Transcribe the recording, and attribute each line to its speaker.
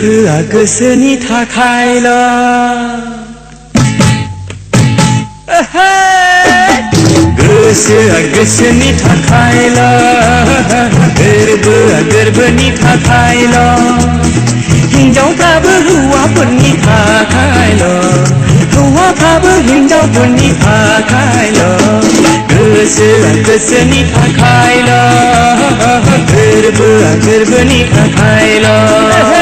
Speaker 1: गोसोआ गोसोनि थाखायल' गोसोआ गोसोनि थाखायल' गोरबोआ गोरबोनि थाखायल' हिन्जावफ्राबो हौवाफोरनि थाखायल' हौवाफ्राबो हिन्जावफोरनि थाखायल' गोसोआ गोसोनि थाखायल' गोरबोआ गोरबोनि थाखायल'